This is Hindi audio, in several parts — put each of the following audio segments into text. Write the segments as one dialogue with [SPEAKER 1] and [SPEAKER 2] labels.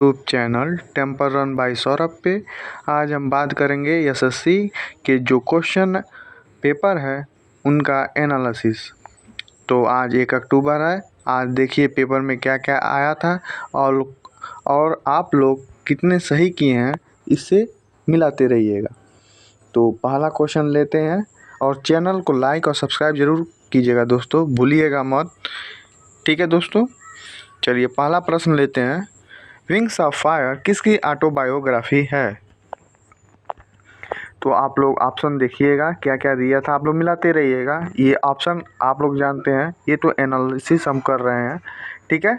[SPEAKER 1] YouTube channel temple run by Saurabh पे आज हम बात करेंगे एसएससी के जो क्वेश्चन पेपर है उनका एनालिसिस। तो आज 1 अक्टूबर है। आज देखिए पेपर में क्या क्या आया था और आप लोग कितने सही किए हैं इससे मिलाते रहिएगा। तो पहला क्वेश्चन लेते हैं और चैनल को लाइक और सब्सक्राइब ज़रूर कीजिएगा दोस्तों, भूलिएगा मत। ठीक है दोस्तों, चलिए पहला प्रश्न लेते हैं। विंग्स ऑफ फायर किसकी ऑटोबायोग्राफी है? तो आप लोग ऑप्शन देखिएगा क्या क्या दिया था, आप लोग मिलाते रहिएगा। ये ऑप्शन आप लोग जानते हैं, ये तो एनालिसिस हम कर रहे हैं। ठीक है,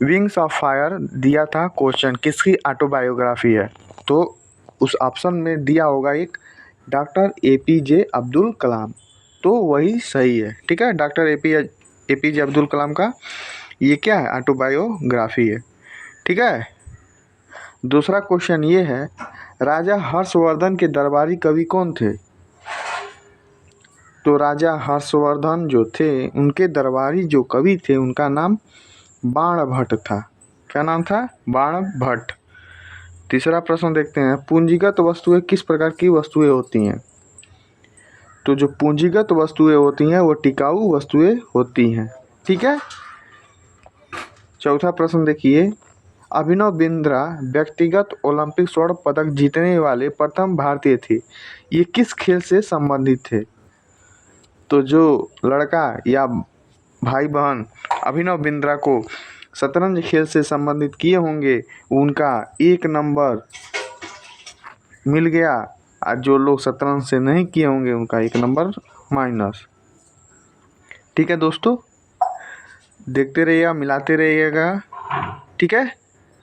[SPEAKER 1] विंग्स ऑफ फायर दिया था क्वेश्चन किसकी ऑटोबायोग्राफी है, तो उस ऑप्शन में दिया होगा एक डॉक्टर एपीजे अब्दुल कलाम, तो वही सही है। ठीक है, डॉक्टर एपीजे अब्दुल कलाम का ये क्या है, ऑटोबायोग्राफी है। ठीक है, दूसरा क्वेश्चन ये है, राजा हर्षवर्धन के दरबारी कवि कौन थे? तो राजा हर्षवर्धन जो थे उनके दरबारी जो कवि थे उनका नाम बाणभट्ट था। क्या नाम था? बाणभट्ट। तीसरा प्रश्न देखते हैं, पूंजीगत वस्तुएं किस प्रकार की वस्तुएं होती हैं? तो जो पूंजीगत वस्तुएं होती हैं वो टिकाऊ वस्तुएं होती हैं। ठीक है, चौथा प्रश्न देखिए, अभिनव बिंद्रा व्यक्तिगत ओलंपिक स्वर्ण पदक जीतने वाले प्रथम भारतीय थे, ये किस खेल से संबंधित थे? तो जो लड़का या भाई बहन अभिनव बिंद्रा को शतरंज खेल से संबंधित किए होंगे उनका 1 नंबर मिल गया, और जो लोग शतरंज से नहीं किए होंगे उनका 1 नंबर माइनस। ठीक है दोस्तों, देखते रहिएगा, मिलाते रहिएगा। ठीक है,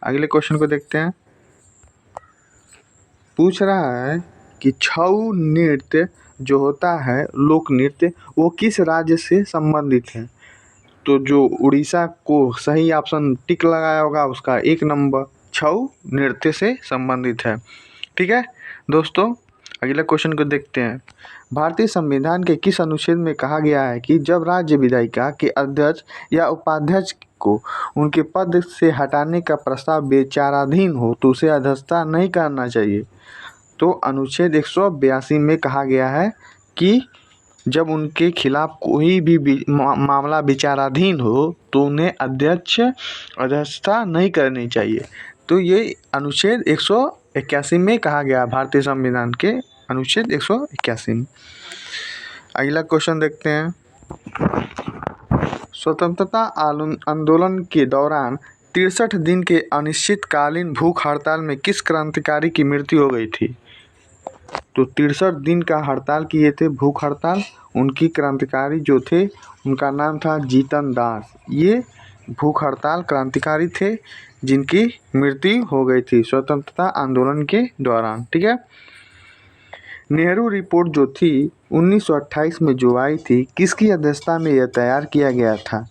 [SPEAKER 1] अगले क्वेश्चन को देखते हैं। पूछ रहा है कि छऊ नृत्य जो होता है लोक नृत्य वो किस राज्य से संबंधित है? तो जो उड़ीसा को सही ऑप्शन टिक लगाया होगा उसका 1 नंबर छऊ नृत्य से संबंधित है। ठीक है दोस्तों, अगले क्वेश्चन को देखते हैं। भारतीय संविधान के किस अनुच्छेद में कहा गया है कि जब राज्य विधायिका के अध्यक्ष या उपाध्यक्ष को उनके पद से हटाने का प्रस्ताव विचाराधीन हो तो उसे अध्यक्षता नहीं करना चाहिए? तो अनुच्छेद 182 में कहा गया है कि जब उनके खिलाफ कोई भी मामला विचाराधीन हो तो उन्हें अध्यक्षता नहीं करनी चाहिए। तो ये अनुच्छेद 181 में कहा गया, भारतीय संविधान के अनुच्छेद 181 में। अगला क्वेश्चन देखते हैं। स्वतंत्रता आंदोलन के दौरान 63 दिन के अनिश्चितकालीन भूख हड़ताल में किस क्रांतिकारी की मृत्यु हो गई थी? तो 63 दिन का हड़ताल किए थे, भूख हड़ताल। उनकी क्रांतिकारी जो थे उनका नाम था जीतन दास। ये भूख हड़ताल क्रांतिकारी थे जिनकी मृत्यु हो गई थी स्वतंत्रता आंदोलन के दौरान। ठीक है, नेहरू रिपोर्ट जो थी 1928 में जो आई थी किसकी अध्यक्षता में यह तैयार किया गया था?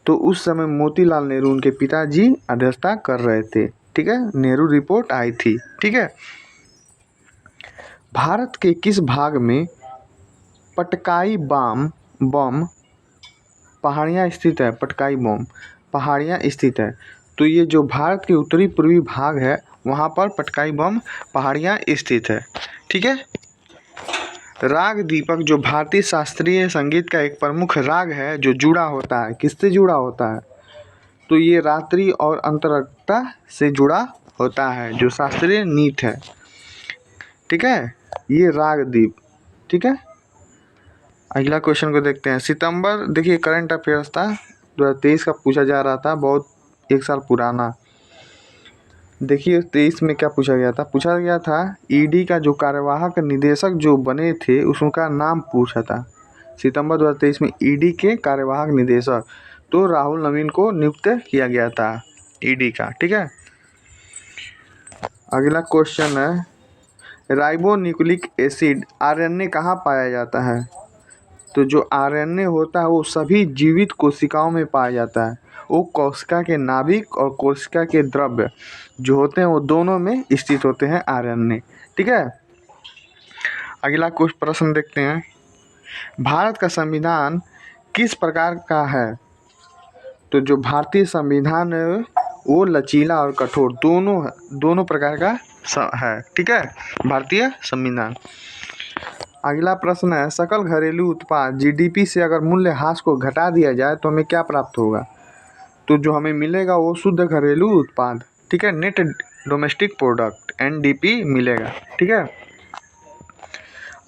[SPEAKER 1] तो उस समय मोतीलाल नेहरू उनके पिताजी अध्यक्षता कर रहे थे। ठीक है, नेहरू रिपोर्ट आई थी। ठीक है, भारत के किस भाग में पटकाई बम पहाड़ियाँ स्थित है? पटकाई बम पहाड़ियाँ स्थित है। तो ये जो भारत के उत्तरी पूर्वी भाग है वहाँ पर पटकाई बम पहाड़ियाँ स्थित है। ठीक है, राग दीपक जो भारतीय शास्त्रीय संगीत का एक प्रमुख राग है जो जुड़ा होता है, किससे जुड़ा होता है? तो ये रात्रि और अंतरंगता से जुड़ा होता है, जो शास्त्रीय नीत है। ठीक है, ये रागदीप। ठीक है, अगला क्वेश्चन को देखते हैं। सितंबर, देखिए करंट अफेयर्स था 2023 का पूछा जा रहा था, बहुत 1 साल पुराना। देखिए 23 में क्या पूछा गया था ईडी का जो कार्यवाहक निदेशक जो बने थे उसका नाम पूछा था। सितंबर 2023 में ईडी के कार्यवाहक निदेशक तो राहुल नवीन को नियुक्त किया गया था ईडी का। ठीक है, अगला क्वेश्चन है, राइबोन्यूक्लिक एसिड आरएनए कहाँ पाया जाता है? तो जो आरएनए होता है वो सभी जीवित कोशिकाओं में पाया जाता है। वो कोशिका के नाभिक और कोशिका के द्रव्य जो होते हैं वो दोनों में स्थित होते हैं आरएनए। ठीक है, अगला कुछ प्रश्न देखते हैं। भारत का संविधान किस प्रकार का है? तो जो भारतीय संविधान है वो लचीला और कठोर दोनों प्रकार का है। ठीक है, भारतीय संविधान। अगला प्रश्न है, सकल घरेलू उत्पाद जीडीपी से अगर मूल्यह्रास को घटा दिया जाए तो हमें क्या प्राप्त होगा? तो जो हमें मिलेगा वो शुद्ध घरेलू उत्पाद, ठीक है, नेट डोमेस्टिक प्रोडक्ट एनडीपी मिलेगा। ठीक है।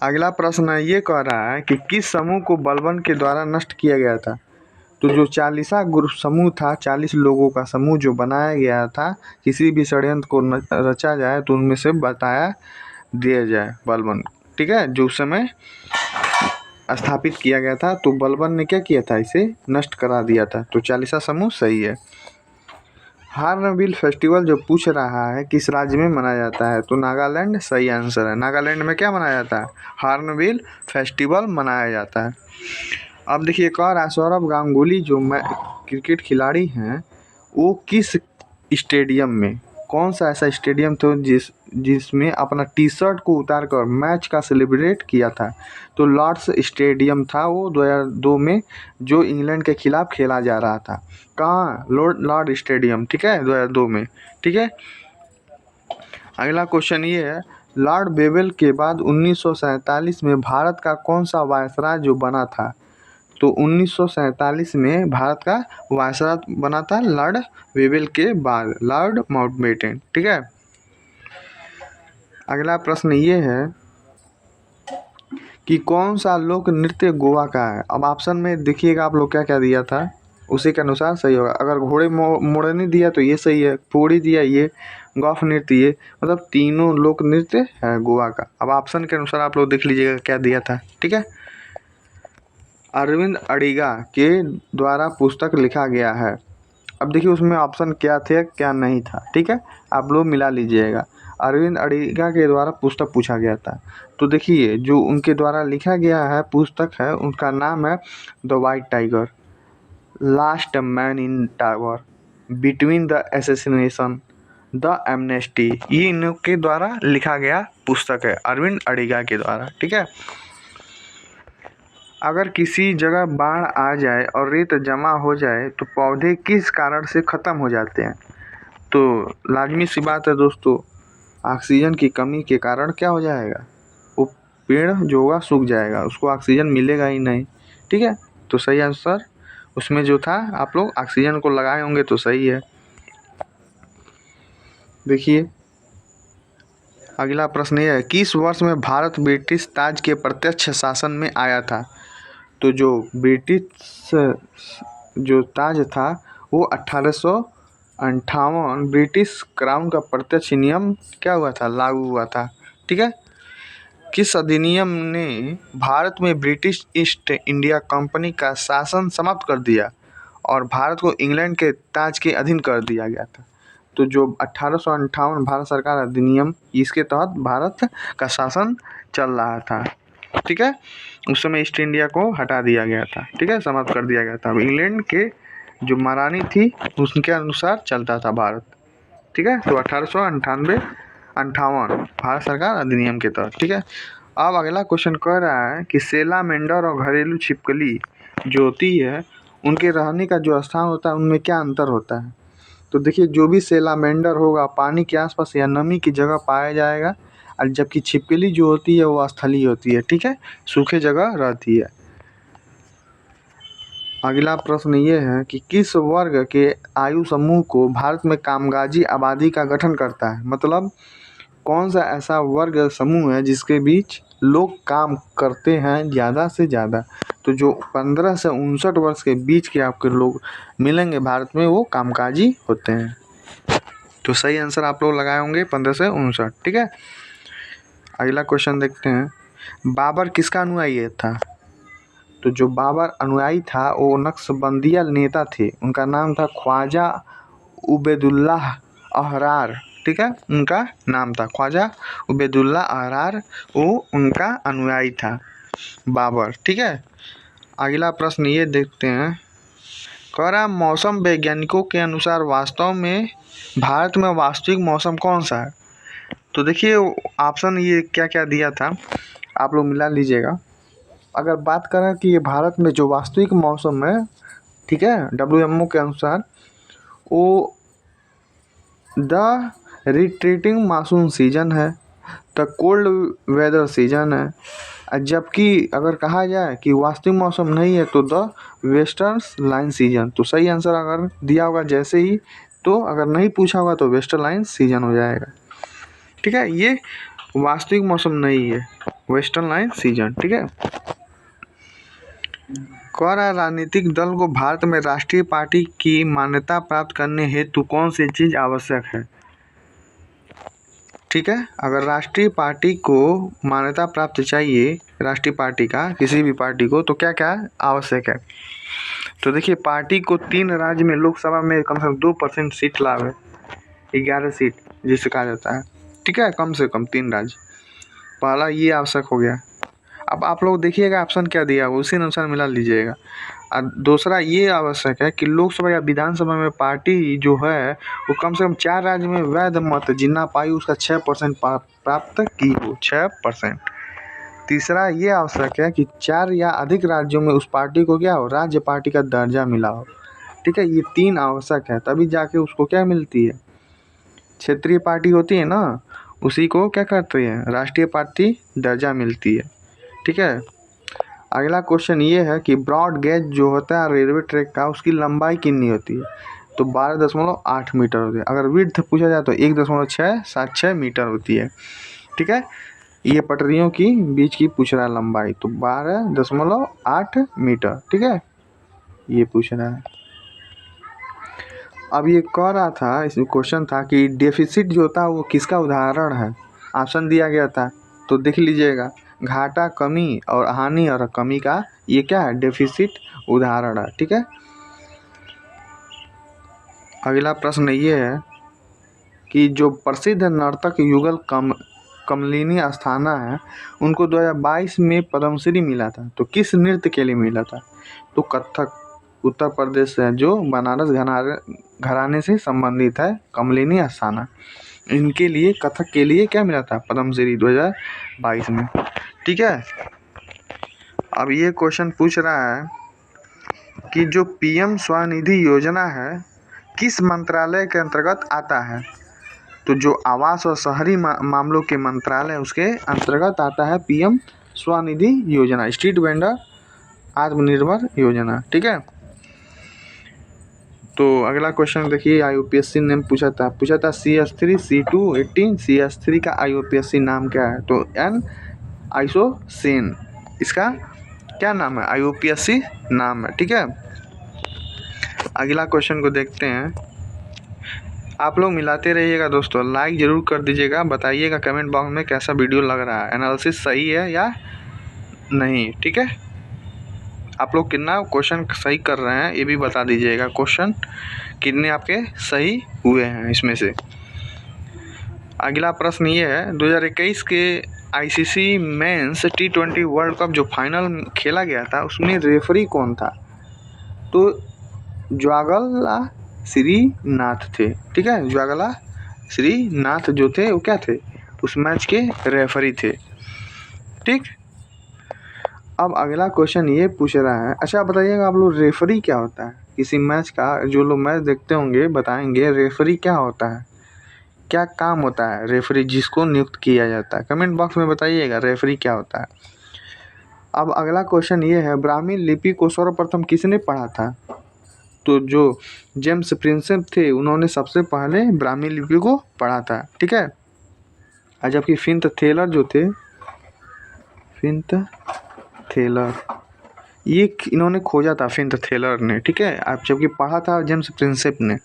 [SPEAKER 1] अगला प्रश्न है, ये कह रहा है कि किस समूह को बलबन के द्वारा नष्ट किया गया था? तो जो 40 ग्रुप समूह था, 40 लोगों का समूह जो बनाया गया था, किसी भी षड्यंत्र को रचा जाए तो उनमें से बताया दिया जाए बलबन। ठीक है, जो उस समय स्थापित किया गया था, तो बलबन ने क्या किया था, इसे नष्ट करा दिया था। तो 40 समूह सही है। हार्नबिल फेस्टिवल जो पूछ रहा है किस राज्य में मनाया जाता है? तो नागालैंड सही आंसर है। नागालैंड में क्या मनाया जाता है? हार्नबिल फेस्टिवल मनाया जाता है। अब देखिए, कह रहा है सौरभ गांगुली जो क्रिकेट खिलाड़ी हैं, वो किस स्टेडियम में, कौन सा ऐसा स्टेडियम था जिसमें अपना टी शर्ट को उतार कर मैच का सेलिब्रेट किया था? तो लॉर्ड्स स्टेडियम था वो 2002 में, जो इंग्लैंड के खिलाफ खेला जा रहा था। कहाँ? Lord stadium. ठीक है, 2002 में। ठीक है। अगला क्वेश्चन ये है, लॉर्ड बेवेल के बाद 1947 में भारत का कौन सा वायसराय जो बना था? तो 1947 में भारत का वायसराय बना था लॉर्ड वेवेल के बाद, लॉर्ड माउंटबेटन। ठीक है। अगला प्रश्न ये है कि कौन सा लोक नृत्य गोवा का है? अब ऑप्शन में देखिएगा आप लोग क्या क्या दिया था, उसी के अनुसार सही होगा। अगर घोड़े मोड़नी दिया तो ये सही है, फुगड़ी दिया ये, गौफ नृत्य ये, मतलब तीनों लोक नृत्य है गोवा का। अब ऑप्शन के अनुसार आप लोग देख लीजिएगा क्या दिया था। ठीक है। अरविंद अडिगा के द्वारा पुस्तक लिखा गया है। अब देखिए उसमें ऑप्शन क्या थे क्या नहीं था। ठीक है, आप लोग मिला लीजिएगा। अरविंद अडिगा के द्वारा पुस्तक पूछा गया था, तो देखिए जो उनके द्वारा लिखा गया है पुस्तक है, उनका नाम है the white tiger, last man in tower, between the assassination, the amnesty. ये इनके द्वारा लिखा गया पुस्तक है, अरविंद अडिगा के द्वारा। ठीक है। अगर किसी जगह बाढ़ आ जाए और रेत जमा हो जाए तो पौधे किस कारण से ख़त्म हो जाते हैं? तो लाजमी सी बात है दोस्तों, ऑक्सीजन की कमी के कारण क्या हो जाएगा, वो पेड़ जो होगा सूख जाएगा, उसको ऑक्सीजन मिलेगा ही नहीं। ठीक है, तो सही आंसर उसमें जो था, आप लोग ऑक्सीजन को लगाए होंगे तो सही है। देखिए अगला प्रश्न ये है, किस वर्ष में भारत ब्रिटिश ताज के प्रत्यक्ष शासन में आया था? तो जो ब्रिटिश जो ताज था वो 1858 ब्रिटिश क्राउन का प्रत्यक्ष नियम क्या हुआ था, लागू हुआ था। ठीक है। किस अधिनियम ने भारत में ब्रिटिश ईस्ट इंडिया कंपनी का शासन समाप्त कर दिया और भारत को इंग्लैंड के ताज के अधीन कर दिया गया था? तो जो 1858 भारत सरकार अधिनियम, इसके तहत भारत का शासन चल रहा था। ठीक है, उस समय ईस्ट इंडिया को हटा दिया गया था। ठीक है, समाप्त कर दिया गया था। अब इंग्लैंड के जो महारानी थी उसके अनुसार चलता था भारत। ठीक है, तो 1858 भारत सरकार अधिनियम के तहत। ठीक है। अब अगला क्वेश्चन कह रहा है कि सेलामेंडर और घरेलू छिपकली जो होती है, उनके रहने का जो स्थान होता है उनमें क्या अंतर होता है? तो देखिए जो भी सेलामेंडर होगा पानी के आसपास या नमी की जगह पाया जाएगा, और जबकि छिपकली जो होती है वो स्थलीय होती है। ठीक है, सूखे जगह रहती है। अगला प्रश्न ये है कि किस वर्ग के आयु समूह को भारत में कामकाजी आबादी का गठन करता है? मतलब कौन सा ऐसा वर्ग समूह है जिसके बीच लोग काम करते हैं ज़्यादा से ज़्यादा? तो जो 15 से 59 वर्ष के बीच के आपके लोग मिलेंगे भारत में, वो कामकाजी होते हैं। तो सही आंसर आप लोग लगाए होंगे 15 से 59। ठीक है। अगला क्वेश्चन देखते हैं, बाबर किसका अनुयायी था? तो जो बाबर अनुयायी था वो नक्शबंदिया नेता थे, उनका नाम था ख्वाजा उबैदुल्लाह अहरार। ठीक है, उनका नाम था ख्वाजा उबैदुल्लाह अहरार, वो उनका अनुयायी था बाबर। ठीक है। अगला प्रश्न ये देखते हैं, कह रहा मौसम वैज्ञानिकों के अनुसार वास्तव में भारत में वास्तविक मौसम कौन सा है? तो देखिए ऑप्शन ये क्या क्या दिया था, आप लोग मिला लीजिएगा। अगर बात करें कि ये भारत में जो वास्तविक मौसम है, ठीक है, WMO के अनुसार वो द रिट्रीटिंग मानसून सीजन है, द कोल्ड वेदर सीजन है। जबकि अगर कहा जाए कि वास्तविक मौसम नहीं है तो द वेस्टर्न लाइन सीजन। तो सही आंसर अगर दिया होगा जैसे ही, तो अगर नहीं पूछा होगा तो वेस्टर्न लाइन सीजन हो जाएगा। ठीक है, ये वास्तविक मौसम नहीं है, वेस्टर्न लाइन सीजन। ठीक है। कौन राजनीतिक दल को भारत में राष्ट्रीय पार्टी की मान्यता प्राप्त करने हेतु कौन सी चीज आवश्यक है? ठीक है, अगर राष्ट्रीय पार्टी को मान्यता प्राप्त चाहिए, राष्ट्रीय पार्टी का किसी भी पार्टी को, तो क्या क्या आवश्यक है? तो देखिए, पार्टी को 3 राज्य में लोकसभा में कम से कम 2% सीट लाभ है, 11 सीट जिसे कहा जाता है। ठीक है, कम से कम 3 राज्य, पहला ये आवश्यक हो गया। अब आप लोग देखिएगा ऑप्शन क्या दिया हुआ, उसी अनुसार मिला लीजिएगा। और दूसरा ये आवश्यक है कि लोकसभा या विधानसभा में पार्टी जो है वो कम से कम 4 राज्य में वैध मत जितना पाई उसका 6% प्राप्त की हो, 6%। तीसरा ये आवश्यक है कि 4 या अधिक राज्यों में उस पार्टी को क्या हो, राज्य पार्टी का दर्जा मिला हो। ठीक है, ये 3 आवश्यक है, तभी जाके उसको क्या मिलती है, क्षेत्रीय पार्टी होती है ना, उसी को क्या करते हैं, राष्ट्रीय पार्टी दर्जा मिलती है। ठीक है। अगला क्वेश्चन ये है कि ब्रॉड गेज जो होता है रेलवे ट्रैक का, उसकी लंबाई कितनी होती है? तो 12.8 मीटर होती है। अगर विड्थ पूछा जाए तो 1.676 मीटर होती है। ठीक है, ये पटरियों की बीच की पूछ रहा है लंबाई, तो 12.8 मीटर। ठीक है, ये पूछ रहा है। अब ये कह रहा था, इसमें क्वेश्चन था कि डेफिसिट जो होता है वो किसका उदाहरण है? ऑप्शन दिया गया था, तो देख लीजिएगा, घाटा, कमी और हानि और कमी का ये क्या है, डेफिसिट उदाहरण है। ठीक है। अगला प्रश्न ये है कि जो प्रसिद्ध नर्तक युगल कमलिनी अस्थाना है, उनको 2022 में पद्मश्री मिला था, तो किस नृत्य के लिए मिला था? तो कथक, उत्तर प्रदेश है, जो बनारस घराने से संबंधित है, कमलिनी अस्थाना, इनके लिए कथक के लिए क्या मिला था, पद्मश्री 2022 में। ठीक है। अब ये क्वेश्चन पूछ रहा है कि जो पीएम स्वनिधि योजना है किस मंत्रालय के अंतर्गत आता है? तो जो आवास और शहरी मामलों के मंत्रालय, उसके अंतर्गत आता है पीएम स्वनिधि योजना, स्ट्रीट वेंडर आत्मनिर्भर योजना। ठीक है। तो अगला क्वेश्चन देखिए, IUPAC ने पूछा था CS3 C2 18 CS3 का IUPAC नाम क्या है? तो N आइसोसेन, इसका क्या नाम है, IUPAC नाम है। ठीक है। अगला क्वेश्चन को देखते हैं। आप लोग मिलाते रहिएगा दोस्तों, लाइक ज़रूर कर दीजिएगा, बताइएगा कमेंट बॉक्स में कैसा वीडियो लग रहा है, एनालिसिस सही है या नहीं। ठीक है, आप लोग कितना क्वेश्चन सही कर रहे हैं ये भी बता दीजिएगा, क्वेश्चन कितने आपके सही हुए हैं इसमें से। अगला प्रश्न ये है, 2021 के ICC men's T20 world cup जो फाइनल खेला गया था उसमें रेफरी कौन था? तो ज्वागला श्रीनाथ थे। ठीक है, ज्वागला श्रीनाथ जो थे वो क्या थे, उस मैच के रेफरी थे। ठीक। अब अगला क्वेश्चन ये पूछ रहा है, अच्छा बताइएगा आप लोग, रेफरी क्या होता है किसी मैच का? जो लोग मैच देखते होंगे बताएंगे रेफरी क्या होता है, क्या काम होता है रेफरी जिसको नियुक्त किया जाता है, कमेंट बॉक्स में बताइएगा रेफरी क्या होता है। अब अगला क्वेश्चन ये है, ब्राह्मी लिपि को सर्वप्रथम किसने पढ़ा था? तो जो जेम्स प्रिंसेप थे उन्होंने सबसे पहले ब्राह्मी लिपि को पढ़ा था। ठीक है। और जबकि फिंथ थेलर जो थे, फिंथ थेलर, ये इन्होंने खोजा था, फिंथ थेलर ने। ठीक है, अब जबकि पढ़ा था जेम्स प्रिंसेप ने।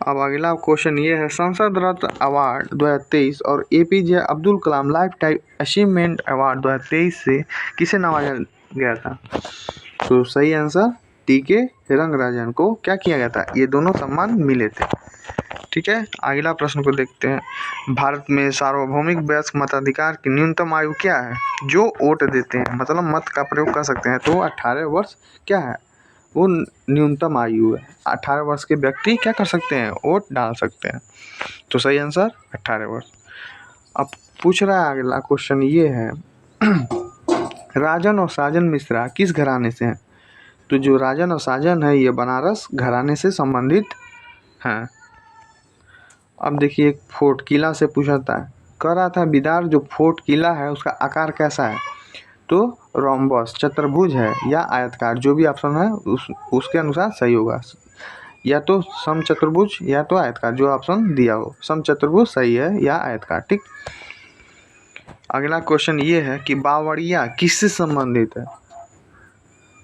[SPEAKER 1] अब अगला क्वेश्चन ये है, संसद रत्न अवार्ड 2023 और APJ Abdul Kalam life time achievement award 2023 से किसे नवाजा गया था? तो सही आंसर TK रंगराजन को क्या किया गया था, ये दोनों सम्मान मिले थे। ठीक है। अगला प्रश्न को देखते हैं, भारत में सार्वभौमिक वयस्क मताधिकार की न्यूनतम आयु क्या है? जो वोट देते हैं, मतलब मत का प्रयोग कर सकते हैं, तो 18 वर्ष क्या है, वो न्यूनतम आयु है। 18 वर्ष के व्यक्ति क्या कर सकते हैं, वोट डाल सकते हैं। तो सही आंसर 18 वर्ष। अब पूछ रहा है अगला क्वेश्चन ये है, राजन और साजन मिश्रा किस घराने से हैं? तो जो राजन और साजन है ये बनारस घराने से संबंधित हैं। अब देखिए एक फोर्ट किला से पूछा था, कह रहा था विदार जो फोर्ट किला है उसका आकार कैसा है, तो रोम्बस चतुर्भुज है या आयतकार, जो भी ऑप्शन है उसके अनुसार सही होगा, या तो समचतुर्भुज या तो आयतकार, जो ऑप्शन दिया हो। समचतुर्भुज सही है या आयतकार, ठीक। अगला क्वेश्चन ये है कि बावड़िया किससे संबंधित है,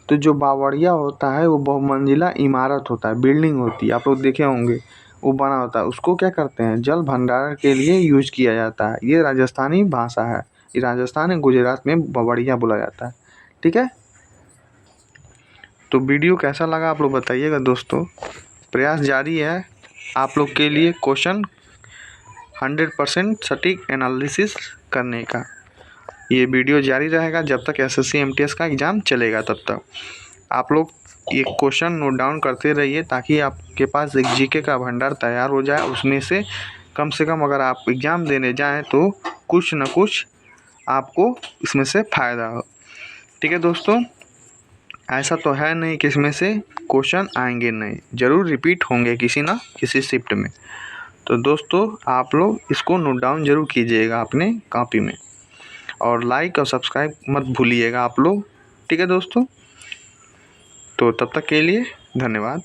[SPEAKER 1] तो जो बावड़िया होता है वो बहुमंजिला इमारत होता है, बिल्डिंग होती है, आप लोग देखे होंगे, वो बना होता है, उसको क्या करते हैं, जल भंडारण के लिए यूज किया जाता है। ये राजस्थानी भाषा है, ये राजस्थान गुजरात में बावड़िया बोला जाता है, ठीक है। तो वीडियो कैसा लगा आप लोग बताइएगा दोस्तों। प्रयास जारी है आप लोग के लिए क्वेश्चन 100% सटीक एनालिसिस करने का। ये वीडियो जारी रहेगा जब तक एसएससी एमटीएस का एग्ज़ाम चलेगा, तब तक आप लोग ये क्वेश्चन नोट डाउन करते रहिए ताकि आपके पास एक जीके का भंडार तैयार हो जाए। उसमें से कम अगर आप एग्ज़ाम देने जाएं तो कुछ न कुछ आपको इसमें से फ़ायदा हो, ठीक है दोस्तों। ऐसा तो है नहीं कि इसमें से क्वेश्चन आएंगे नहीं, ज़रूर रिपीट होंगे किसी ना किसी शिफ्ट में। तो दोस्तों आप लोग इसको नोट डाउन ज़रूर कीजिएगा अपने कॉपी में, और लाइक और सब्सक्राइब मत भूलिएगा आप लोग, ठीक है दोस्तों। तो तब तक के लिए धन्यवाद।